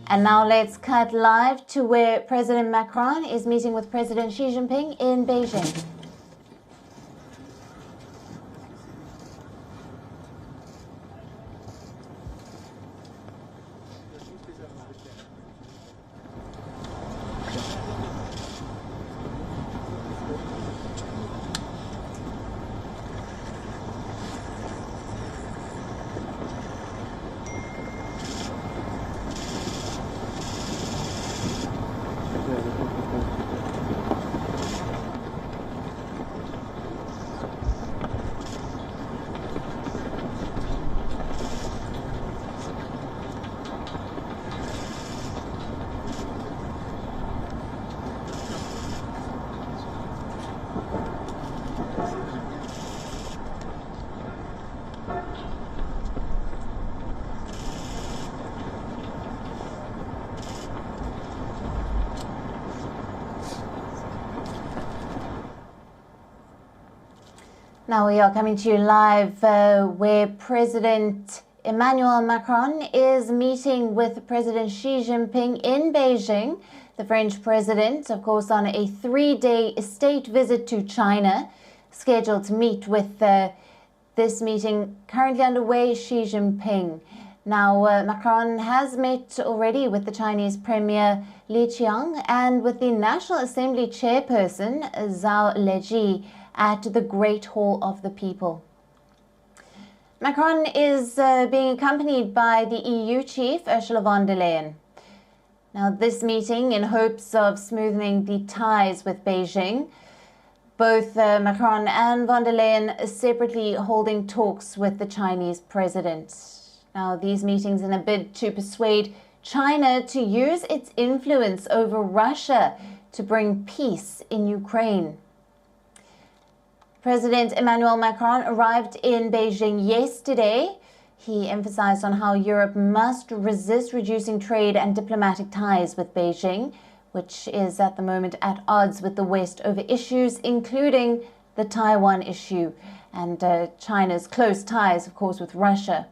And now let's cut live to where President Macron is meeting with President Xi Jinping in Beijing. Now we are coming to you live where President Emmanuel Macron is meeting with President Xi Jinping in Beijing. The French president, of course, on a 3-day state visit to China, scheduled to meet with this meeting currently underway, Xi Jinping. Now, Macron has met already with the Chinese Premier Qiang and with the National Assembly chairperson, Zhanshu, at the Great Hall of the People. Macron is being accompanied by the EU chief, Ursula von der Leyen. Now, this meeting in hopes of smoothing the ties with Beijing, both Macron and von der Leyen separately holding talks with the Chinese president. Now, these meetings in a bid to persuade China to use its influence over Russia to bring peace in Ukraine. President Emmanuel Macron arrived in Beijing yesterday. He emphasized on how Europe must resist reducing trade and diplomatic ties with Beijing, which is at the moment at odds with the West over issues including the Taiwan issue and China's close ties, of course, with Russia.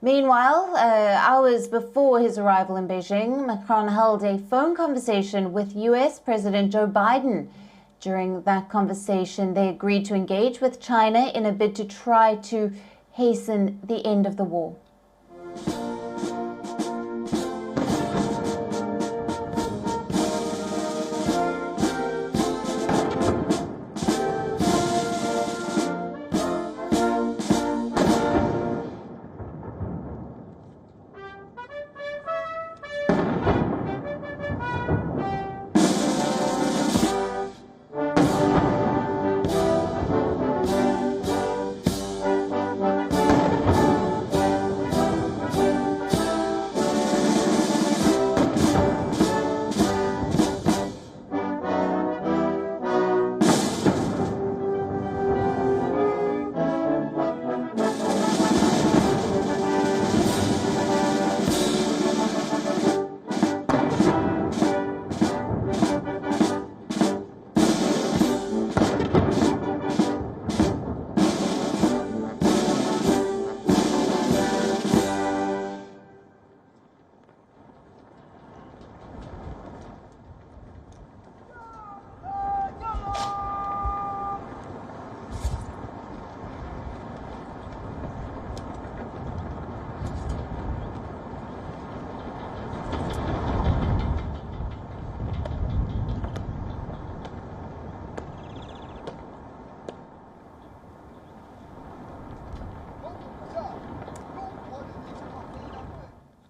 Meanwhile, hours before his arrival in Beijing, Macron held a phone conversation with US President Joe Biden. During that conversation, they agreed to engage with China in a bid to try to hasten the end of the war.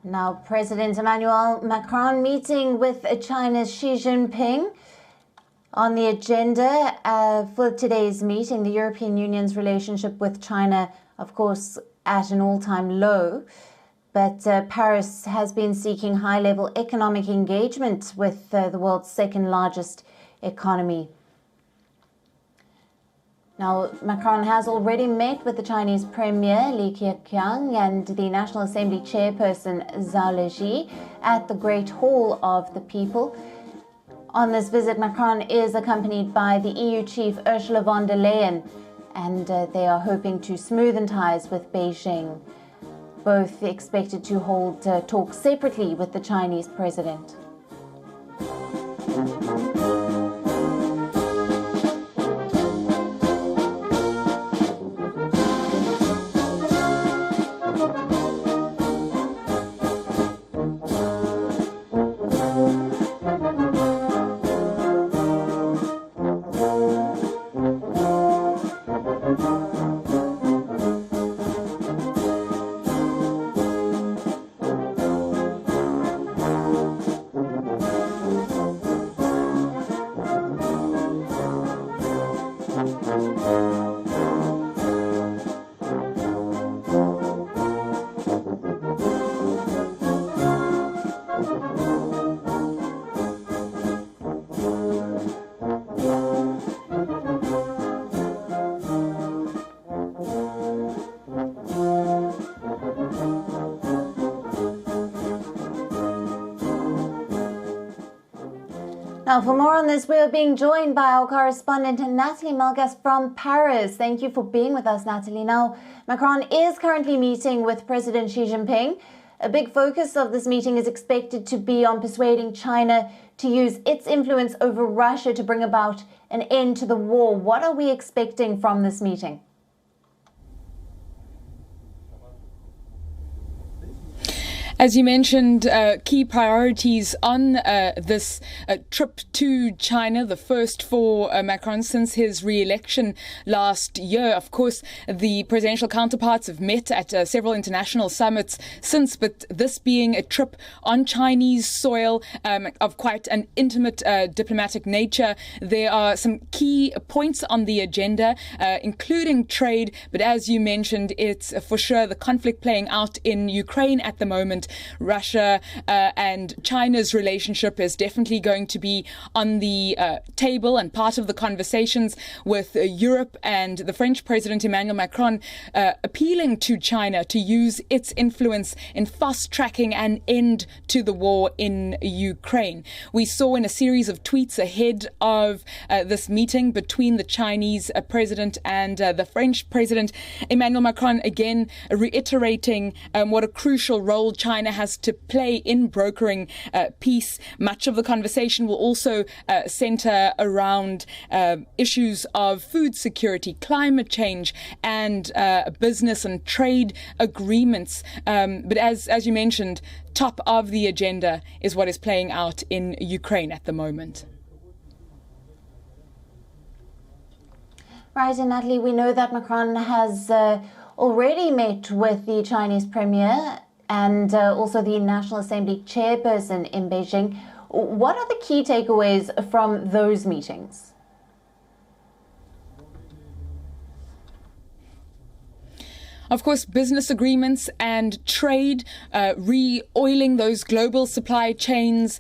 Now, President Emmanuel Macron meeting with China's Xi Jinping. On the agenda for today's meeting, the European Union's relationship with China, of course, at an all-time low. But Paris has been seeking high-level economic engagement with the world's second largest economy. Now, Macron has already met with the Chinese Premier Qiang and the National Assembly chairperson Zhanshu at the Great Hall of the People. On this visit, Macron is accompanied by the EU chief Ursula von der Leyen, and they are hoping to smoothen ties with Beijing. both expected to hold talks separately with the Chinese president. Now, for more on this, we are being joined by our correspondent Natalie Malgas from Paris. Thank you for being with us, Natalie. Now, Macron is currently meeting with President Xi Jinping. A big focus of this meeting is expected to be on persuading China to use its influence over Russia to bring about an end to the war. What are we expecting from this meeting? As you mentioned, key priorities on this trip to China, the first for Macron since his re-election last year. Of course, the presidential counterparts have met at several international summits since, but this being a trip on Chinese soil of quite an intimate diplomatic nature, there are some key points on the agenda, including trade. But as you mentioned, it's for sure the conflict playing out in Ukraine at the moment. Russia and China's relationship is definitely going to be on the table and part of the conversations, with Europe and the French President Emmanuel Macron appealing to China to use its influence in fast-tracking an end to the war in Ukraine. We saw in a series of tweets ahead of this meeting between the Chinese president and the French President, Emmanuel Macron again reiterating what a crucial role China has to play in brokering peace. Much of the conversation will also center around issues of food security, climate change, and business and trade agreements. But as you mentioned, top of the agenda is what is playing out in Ukraine at the moment. Right, and Natalie, we know that Macron has already met with the Chinese premier and also the National Assembly chairperson in Beijing. What are the key takeaways from those meetings? Of course, business agreements and trade, re-oiling those global supply chains,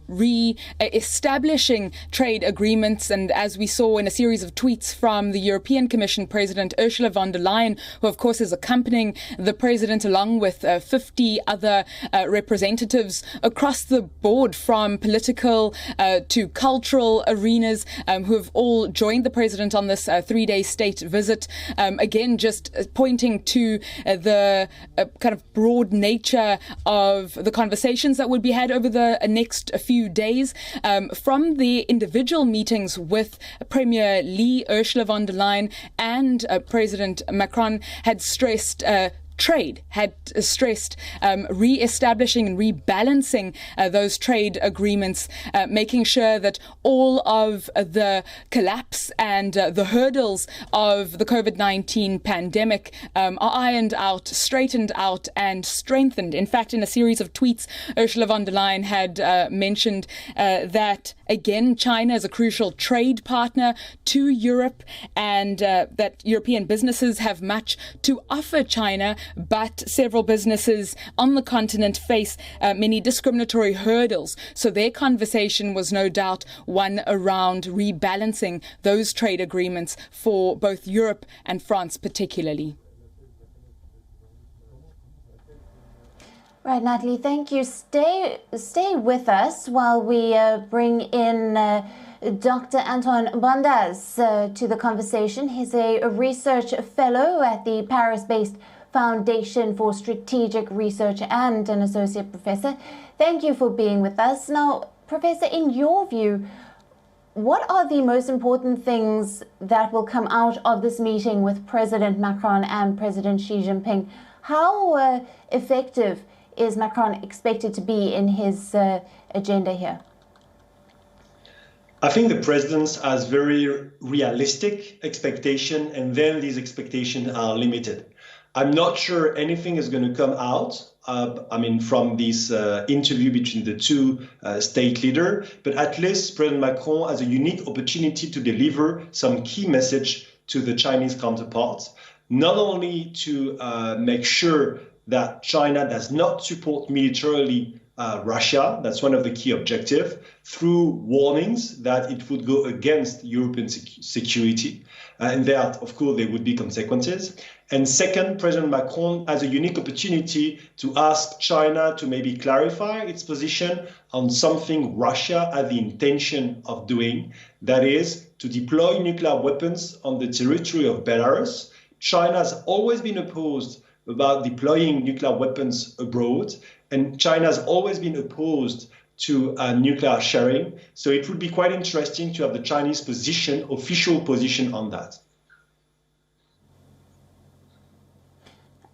re-establishing trade agreements. And as we saw in a series of tweets from the European Commission President Ursula von der Leyen, who of course is accompanying the president along with 50 other representatives across the board from political to cultural arenas, who have all joined the president on this three-day state visit. Again, just pointing to the kind of broad nature of the conversations that would be had over the next few days. From the individual meetings with Premier Li, Ursula von der Leyen and President Macron had stressed trade, had stressed re-establishing and rebalancing those trade agreements, making sure that all of the collapse and the hurdles of the COVID-19 pandemic are ironed out, straightened out and strengthened. In fact, in a series of tweets, Ursula von der Leyen had mentioned that, again, China is a crucial trade partner to Europe, and that European businesses have much to offer China, but several businesses on the continent face many discriminatory hurdles. So their conversation was no doubt one around rebalancing those trade agreements for both Europe and France particularly. Right, Natalie, thank you. Stay with us while we bring in Dr. Antoine Bondas to the conversation. He's a research fellow at the Paris-based Foundation for Strategic Research and an associate professor. Thank you for being with us. Now, Professor, in your view, what are the most important things that will come out of this meeting with President Macron and President Xi Jinping? How effective is Macron expected to be in his agenda here? I think the president has very realistic expectation, and then these expectations are limited. I'm not sure anything is going to come out, from this interview between the two state leaders, but at least President Macron has a unique opportunity to deliver some key message to the Chinese counterparts, not only to make sure that China does not support militarily Russia, that's one of the key objectives, through warnings that it would go against European security. And there, of course, there would be consequences. And second, President Macron has a unique opportunity to ask China to maybe clarify its position on something Russia had the intention of doing, that is, to deploy nuclear weapons on the territory of Belarus. China has always been opposed about deploying nuclear weapons abroad, and China has always been opposed to nuclear sharing. So it would be quite interesting to have the Chinese position, official position on that.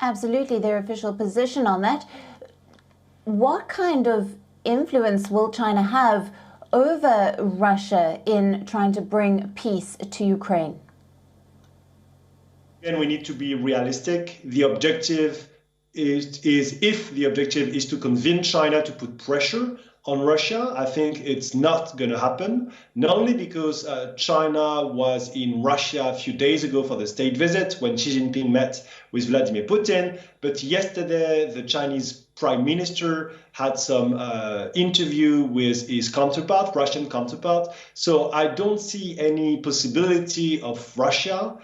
Absolutely, their official position on that. What kind of influence will China have over Russia in trying to bring peace to Ukraine? Again, we need to be realistic. The objective is if the objective is to convince China to put pressure on Russia, I think it's not going to happen, not only because China was in Russia a few days ago for the state visit when Xi Jinping met with Vladimir Putin, but yesterday the Chinese Prime Minister had some interview with his counterpart, Russian counterpart. So I don't see any possibility of Russia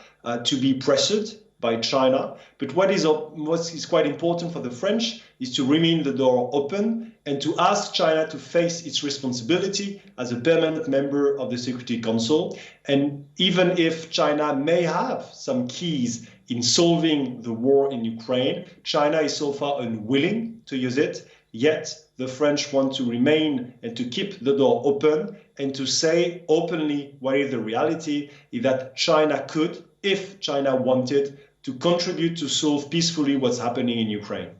to be pressured by China. But what is quite important for the French is to remain the door open and to ask China to face its responsibility as a permanent member of the Security Council. And even if China may have some keys in solving the war in Ukraine, China is so far unwilling to use it. Yet the French want to remain and to keep the door open and to say openly what is the reality is that China could, if China wanted, to contribute to solve peacefully what's happening in Ukraine.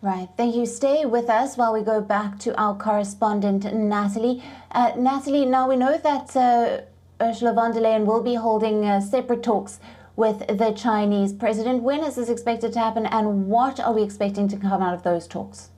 Right. Thank you. Stay with us while we go back to our correspondent, Natalie. Natalie, now we know that Ursula von der Leyen will be holding separate talks with the Chinese president. When is this expected to happen, and what are we expecting to come out of those talks?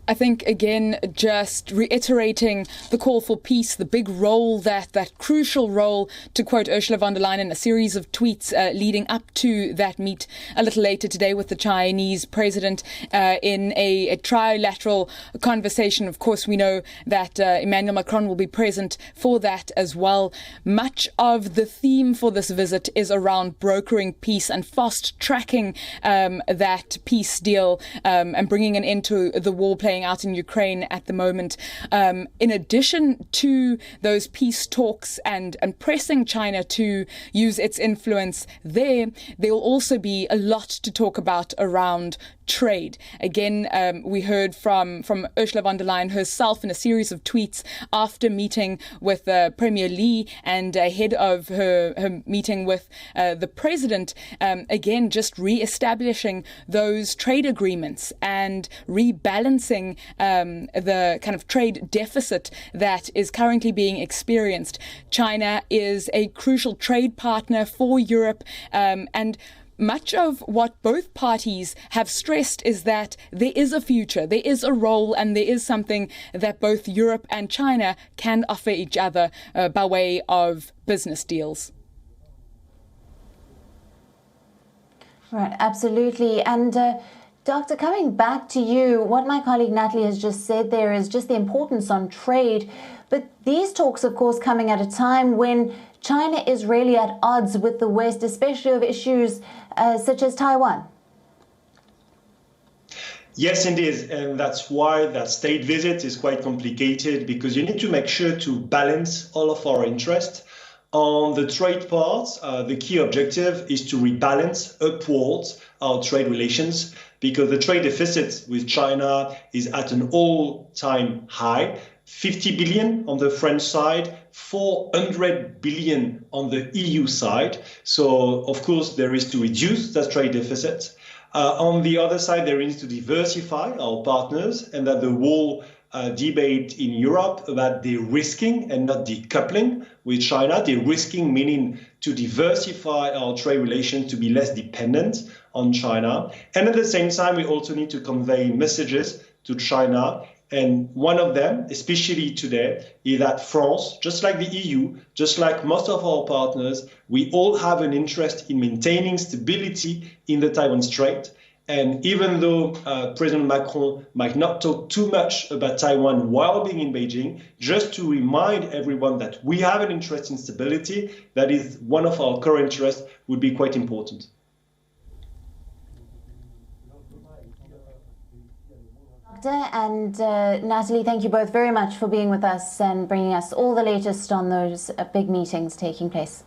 I think, again, just reiterating the call for peace, the big role, that crucial role, to quote Ursula von der Leyen in a series of tweets leading up to that meet a little later today with the Chinese president in a trilateral conversation. Of course, we know that Emmanuel Macron will be present for that as well. Much of the theme for this visit is around brokering peace and fast-tracking that peace deal and bringing an end to the war playing out in Ukraine at the moment. In addition to those peace talks and pressing China to use its influence there will also be a lot to talk about around trade. Again, we heard from Ursula von der Leyen herself in a series of tweets after meeting with Premier Li and ahead of her meeting with the president, again, just re-establishing those trade agreements and rebalancing the kind of trade deficit that is currently being experienced. China is a crucial trade partner for Europe, and much of what both parties have stressed is that there is a future, there is a role, and there is something that both Europe and China can offer each other by way of business deals. Right, absolutely. And Doctor, coming back to you, what my colleague Natalie has just said there is just the importance on trade. But these talks, of course, coming at a time when China is really at odds with the West, especially of issues such as Taiwan. Yes, indeed. And that's why that state visit is quite complicated, because you need to make sure to balance all of our interests. On the trade part, the key objective is to rebalance upwards our trade relations, because the trade deficit with China is at an all-time high, 50 billion on the French side, 400 billion on the EU side. So, of course, there is to reduce that trade deficit. On the other side, there is to diversify our partners, and that the whole debate in Europe about de-risking and not decoupling with China. De-risking meaning to diversify our trade relations to be less dependent on China. And at the same time, we also need to convey messages to China. And one of them, especially today, is that France, just like the EU, just like most of our partners, we all have an interest in maintaining stability in the Taiwan Strait. And even though President Macron might not talk too much about Taiwan while being in Beijing, just to remind everyone that we have an interest in stability, that is one of our core interests, would be quite important. And Natalie, thank you both very much for being with us and bringing us all the latest on those big meetings taking place.